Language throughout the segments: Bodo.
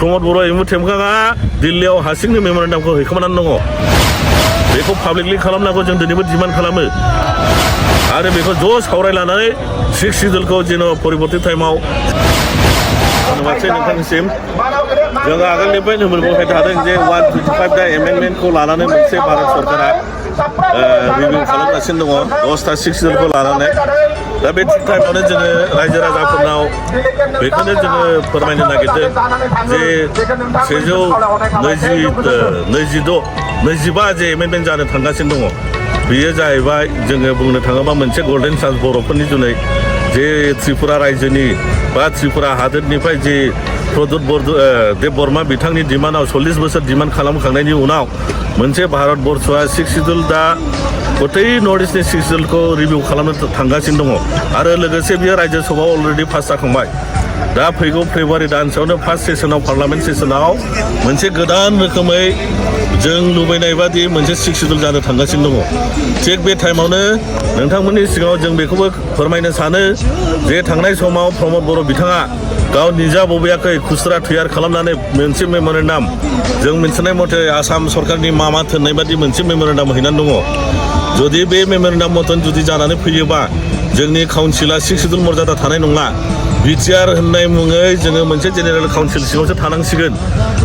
प्रमद बर' एमु टेमकाङा दिल्लीयाव हारसिंनो मेम'रेन्डामखौ हैखोमानानै दङ। बेखौ पाब्लिकलि खालामनांगौ जों दिनैबो डिमान्ड खालामो आरो बेखौ ज' सावरायलायनानै 6 सिडुलखौ जेन' परिबर्तित टाइमाव धन्यबादसै नोंथांनिसिम। जों आगोलनिफ्रायनो मोनबोबाय थादों जे 125 दा एमेन्डमेन्टखौ लानानै मोनसे भारत सरकारा रिभिउ खालामगासिनो दङ 10टा 6 सिडुलखौ लानानै। दा बे टाइमावनो जोङो रायजो राजाफोरनाव बेखौनो जोङो फोरमायनो नागिरदों जे 125 जे एमेन्डमेन्ट जानो थांगासिनो दङ बेयो जाहैबाय जोङो बुंनो थाङोबा मोनसे गल्डेन चान्स बर'फोरनि जुनै जे त्रिपुरा रायजोनि बा त्रिपुरा हादोरनिफ्राय जे प्रदुत देब बर्मा बिथांनि डिमान्डआव 40 बोसोर डिमान्ड खालामखांनायनि उनाव मोनसे भारत बर्षआ 6 सिडुल दा गतै नर्थ इस्टनि 6 सिडुलखौ रिभिउ खालामनो थांगासिनो दङ आरो लोगोसे बियो रायजो सभायाव अलरेडि पास जाखांबाय। दा फैगौ फेब्रुवारि दानसेयावनो फार्स्ट सेसनाव पार्लामेन्ट सेसनाव मोनसे गोदान रोखोमै जों लुबैनाय बादि मोनसे 6 सिडुल जानो थांगासिनो दङ। थिग बे टाइमावनो नोंथांमोननि सिगाङाव जों बेखौबो फोरमायनो सानो जे थांनाय समाव प्रमद बर' बिथाङा गाव निजा बबेयाखै खुस्रा थैयार खालामनानै मोनसे मेम'रेन्डाम जों मिथिनाय मथे आसाम सरकारनि मामा थोननाय बादि मोनसे मेम'रेन्डाम हैनानै दङ। जुदि बे मेम'रेन्डाम मतन जुदि जानानै फैयोबा जोंनि काउन्सिला 6 सिडुल मर्यादा थानाय नङा। बिटिआर होननाय मुङै जोङो मोनसे जेनेरेल काउन्सिल सिङावसो थानांसिगोन।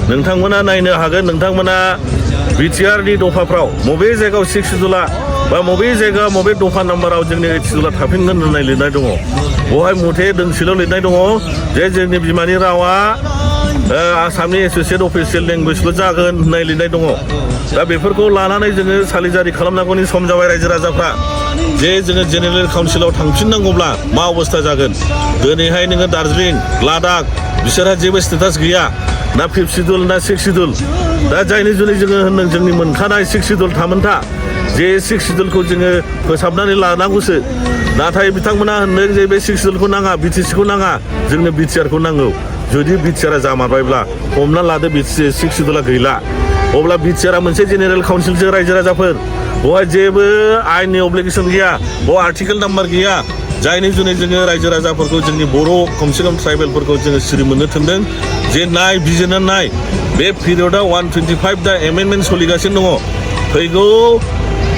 नोंथांमोना नायनो हागोन नोंथांमोना बिटिआरनि दफाफ्राव बबे जायगायाव 6 सिडुला बा बबे जायगा बबे दफा नाम्बाराव जोंनि 8 सिडुला थाफिनगोन होननाय लिरनाय दङ। बेवहाय मुथे दोंसेल' लिरनाय दङ जे जोंनि बिमानि रावा आसामनि एस'सियेट अफिसियेल लेंगुवेजल' जागोन होननाय लिरनाय दङ। दा बेफोरखौ लानानै जोङो सालिजारि खालामनांगौनि सम जाबाय रायजो राजाफ्रा जे जोङो जेनेरेल काउन्सिलाव थांफिननांगौब्ला मा अबस्था जागोन। दिनैहाय नोङो दार्जिलिं लादाख बिसोरहा जेबो स्टेटास गैया ना 5 सिडुल ना 6 सिडुल। दा जायनि जुनै जोङो होनदों जोंनि मोनखानाय 6 सिडुल थामोनथा जे 6 सिडुलखौ जोङो फोसाबनानै लानांगौसो। नाथाय बिथांमोना होनदों जे बे 6 सिडुलखौ नाङा बिटिसिखौ नाङा जोंनो बिटिआरखौ नांगौ। जुदि बिटिआरा जामारबायब्ला हमना लादो 6 सिडुला गैला अब्ला बिटिआरा मोनसे जेनेरेल काउन्सिलसो रायजो राजाफोर बेवहाय जेबो आयेननि अब्लिगेसन गैया बेव आर्टिकेल नाम्बार गैया जायनि जुनै जोङो रायजो राजाफोरखौ जोंनि बर' खमसे खम ट्राइबेलफोरखौ जोङो सिरि मोननो थोनदों जे नाय बिजिरनो नाय बे पिरियडआव 125 दा एमेन्डमेन्ट सोलिगासिनो दङ। फैगौ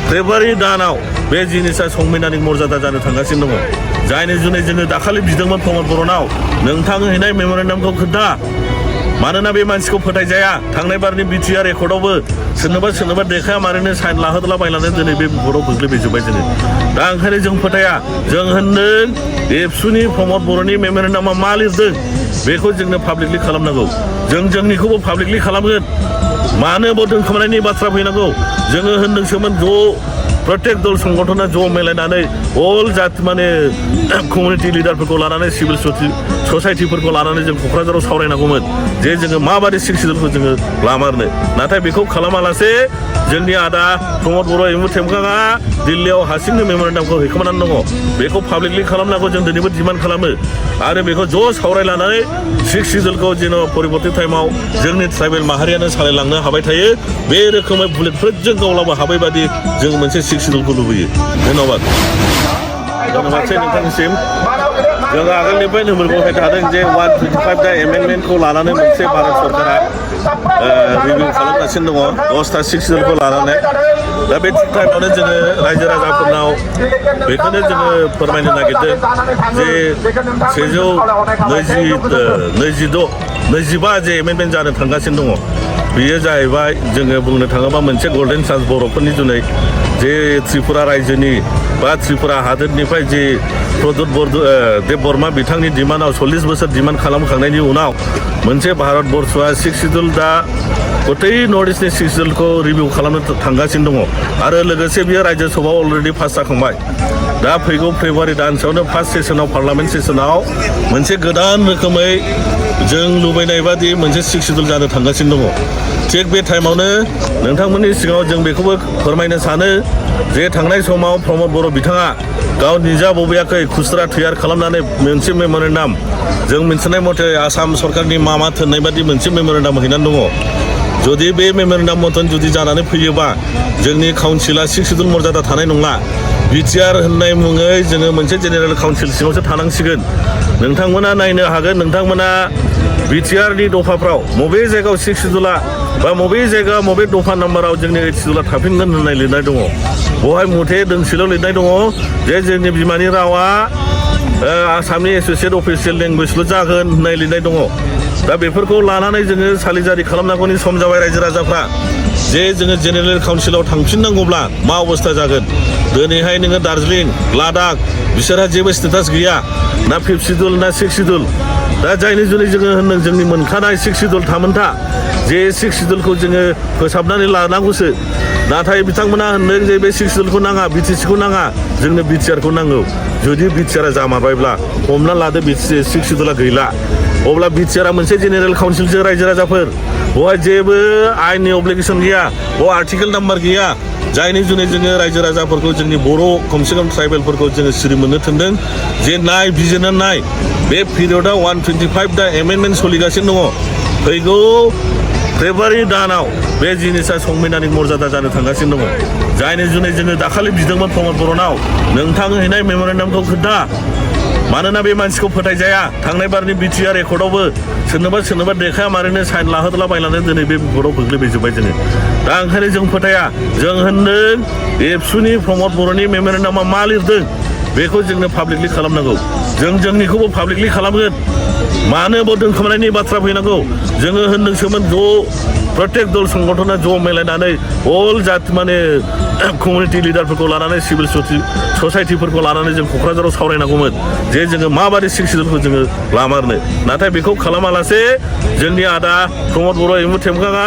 फेब्रुवारि दानाव बे जिनिसा संबिधानिक मर्यादा जानो थांगासिनो दङ। जायनि जुनै जोङो दाखालि बिदोंमोन प्रमद बर'नाव नोंथां हैनाय मेम'रेन्डामखौ खोन्था मानोना बे मानसिखौ फोथायजाया। थांनाय बारनि बिटिआर रेकर्डआवबो सोरनोबा देखाया मारैनो साइन लाहोदलाबायनानै दिनै बे भटआव गोग्लैबोजोब्बाय जोङो। दा ओंखायनो जों फोथाया जों होनदों एबसुनि प्रमद बर'नि मेम'रेन्डामा मा लिरदों बेखौ जोंनो पाब्लिकलि खालामनांगौ। जों जोंनिखौबो पाब्लिकलि खालामगोन। मानो दोनखोमानायनि बाथ्रा फैनांगौ। जोङो होनदोंसोमोन ज' प्रत्येक दल संगठना ज' मिलायनानै अल जाति माने कमिउनिटि लिडारफोरखौ लानानै सिभिल ससाइटिफोरखौ लानानै जों क'क्राझाराव सावरायनांगौमोन जे जोङो माबादि 6 सिडुलखौ जोङो लामारनो। नाथाय बेखौ खालामालासे जोंनि आदा प्रमद बर' एमु टेमकाङा दिल्लीयाव हारसिंनो मेम'रेन्डामखौ हैखोमानानै दङ। बेखौ पाब्लिकलि खालामनांगौ जों दिनैबो डिमान्ड खालामो आरो बेखौ ज' सावरायलायनानै 6 सिडुलखौ जेन' परिबर्तित टाइमाव जोंनि ट्राइबेल माहारियानो सालायलांनो हाबाय थायो। बे रोखोमै बुलेटफोरजों गावलाबो हाबाय बादि जों मोनसे 6 सिडुलखौ लुबैयो। धन्यबादसै नोंथांनिसिम। जों आगोलनिफ्रायनो मोनबोबाय थादों जे 125 दा एमेन्डमेन्टखौ लानानै मोनसे भारत सरकारा रिभिउ खालामगासिनो दङ 10टा 6 सिडुलखौ लानानै। दा बे टाइमावनो जोङो रायजो राजाफोरनाव बेखौनो जोङो फोरमायनो नागिरदों जे 125 जे एमेन्डमेन्ट जानो थांगासिनो दङ बेयो जाहैबाय जोङो बुंनो थाङोबा मोनसे गल्डेन चान्स बर'फोरनि जुनै जे त्रिपुरा रायजोनि बा त्रिपुरा हादोरनिफ्राय जे प्रदुत देब बर्मा बिथांनि डिमान्डआव 40 बोसोर डिमान्ड खालामखांनायनि उनाव मोनसे भारत बर्षआ 6 सिडुल दा गतै नर्थ इस्टनि 6 सिडुलखौ रिभिउ खालामनो थांगासिनो दङ आरो लोगोसे बियो रायजो सभायाव अलरेडि पास जाखांबाय। दा फैगौ फेब्रुवारि दानसेयावनो फार्स्ट सेसनाव पार्लामेन्ट सेसनाव मोनसे गोदान रोखोमै जों लुबैनाय बादि मोनसे 6 सिडुल जानो थांगासिनो दङ। थिग बे टाइमावनो नोंथांमोननि सिगाङाव जों बेखौबो फोरमायनो सानो जे थांनाय समाव प्रमद बर' बिथाङा गाव निजा बबेयाखै खुस्रा थैयार खालामनानै मोनसे मेम'रेन्डाम जों मिथिनाय मथे आसाम सरकारनि मामा थोननाय बादि मोनसे मेम'रेन्डाम हैनानै दङ। जुदि बे मेम'रेन्डाम मतन जुदि जानानै फैयोबा जोंनि काउन्सिला 6 सिडुल मर्यादा थानाय नङा। बिटिआर होननाय मुङै जोङो मोनसे जेनेरेल काउन्सिल सिङावसो थानांसिगोन। नोंथांमोना नायनो हागोन नोंथांमोना बिटिआरनि दफाफ्राव बबे जायगायाव 6 सिडुला बा बबे जायगा बबे दफा नाम्बाराव जोंनि 8 सिडुला थाफिनगोन होननाय लिरनाय दङ बेवहाय मथे दोंसेल' लिरनाय दङ जे जोंनि बिमानि रावा आसामनि एस'सियेट अफिसियेल लेंगुवेजल' जागोन होननाय लिरनाय दङ दा बेफोरखौ लानानै जोङो सालिजारि खालामनांगौनि सम जाबाय रायजो राजाफ्रा जे जोङो जेनेरेल काउन्सिलाव थांफिननांगौब्ला मा अबस्था जागोन दिनैहाय नोङो दार्जिलिं लादाख बिसोरहा जेबो स्टेटास गैया ना 5th सिडुल ना 6th सिडुल दा जायनि जुनै जोङो होनदों जोंनि मोनखानाय 6th सिडुल थामोनथा जे 6th सिडुलखौ जोङो फोसाबनानै लानांगौसो नाथाय बिथांमोना होनदों जे बे 6th सिडुलखौ नाङा बिटिसिखौ नाङा जोंनो बिटिआरखौ नांगौ जुदि बिटिआरा जामारबायब्ला हमना लादो 6th सिडुला गैला अब्ला बिटिआरा मोनसे जेनेरेल काउन्सिलसो रायजो राजाफोर बेवहाय जेबो आयेननि अब्लिगेसन गैया बेयाव आर्टिकेल नाम्बार गैया जायनि जुनै जोङो रायजो राजाफोरखौ जोंनि बर' खमसे खम ट्राइबेलफोरखौ जोङो सिरि मोननो थोनदों जे नाय बिजिरना नाय बे पिरियडआव 125 दा एमेन्डमेन्ट सोलिगासिनो दङ फैगौ फेब्रुवारि दानाव बे जिनिसा संबिधानिक मर्यादा जानो थांगासिनो दङ जायनि जुनै जोङो दाखालि बिदोंमोन प्रमद बर'नाव नोंथां हैनाय मेम'रेन्डामखौ खोन्था मानोना बे मानसिखौ फोथायजाया थांनाय बारनि बिटिआर रेकर्डआवबो सोरनोबा देखाया मारैनो साइन लाहोदला बायनानै दिनै बे बिपदआव गोग्लैबोजोब्बाय जोङो दा ओंखायनो जों फोथाया जों होनदों एबसुनि प्रमद बर'नि मेम'रेन्डामा मा लिरदों बेखौ जोंनो पाब्लिकलि खालामनांगौ जों जोंनिखौबो पाब्लिकलि खालामगोन मानो बेयाव दोनखोमानायनि बाथ्रा फैनांगौ जोङो होनदोंसोमोन प्रत्येक दल संगठना ज' मिलायनानै अल जाति माने कमिउनिटि लिडारफोरखौ लानानै सिभिल ससाइटिफोरखौ लानानै जों क'क्राझाराव सावरायनांगौमोन जे जोङो माबादि 6th सिडुलखौ जोङो लामारनो नाथाय बेखौ खालामालासे जोंनि आदा प्रमद बर' एमु टेमगाङा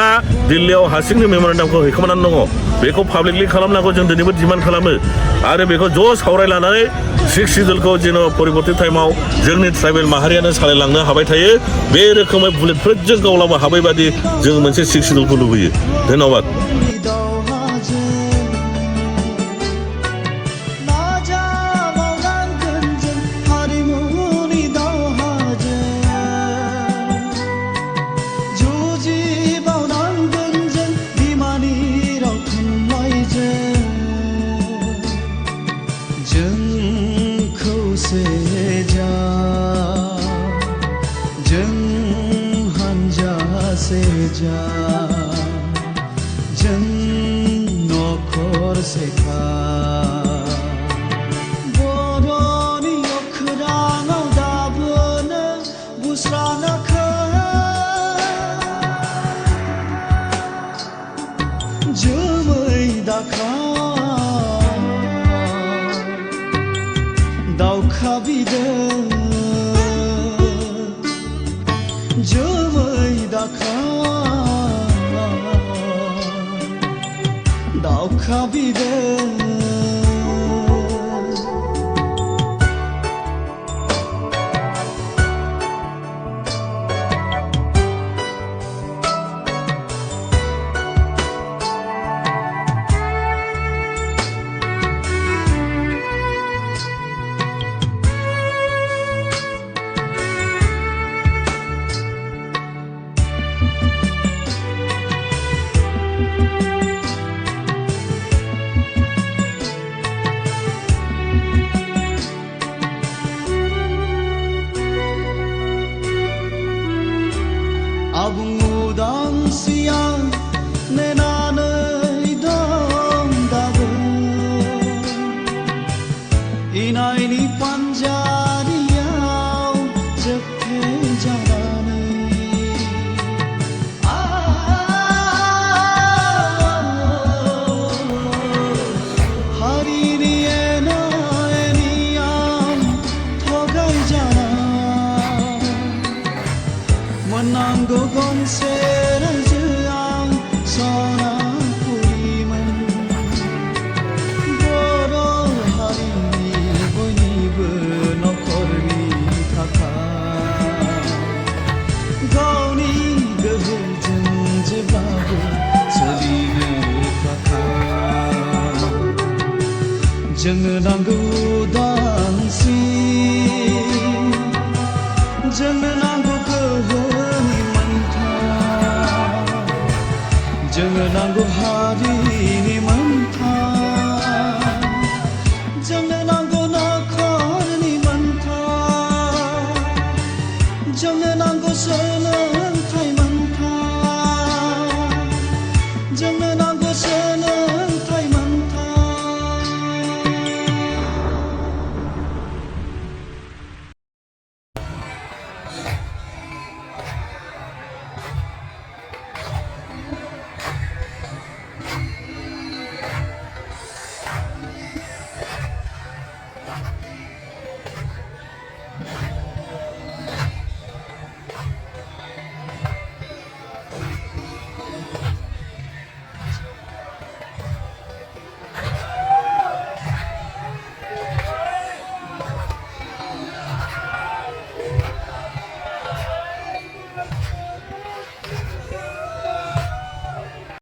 दिल्लीयाव हारसिंनो मेम'रेन्डामखौ हैखोमानानै दङ बेखौ पाब्लिकलि खालामनांगौ जों दिनैबो डिमान्ड खालामो आरो बेखौ ज' सावरायलानानै 6th सिडुलखौ जेन' परिबर्तित टाइमाव जोंनि ट्राइबेल माहारियानो सालायलांनो हाबाय थायो बे रोखोमै बुलेटफोरजों गावलांनो हाबाय बादि जों मोनसे 6th सिडुलखौ लुबैयो धन्यबाद जों नखर सेखा बर'नि अखोराङाव दाबोनो बुस्रानाखै जोमै दाखा दावखा बिदै जोमै दाखा दावखा बिदै आबुं उदांस्रिया नेनानै दं दाबो इनायनि पान्जारियाव जोबथेजानानै हारिनि एना एनियाव थगायजाना मोननांगौ गंसे रायजोआव सनापुरिमोन बर' हारिनि बयनिबो नखरनि थाखाय गावनि गोहोजों जेब्लाबो सोलिनो थाखाय जोंनो नांगौ उदांस्रि जोंनो नांगौ जोंनो नांगौ हारिनि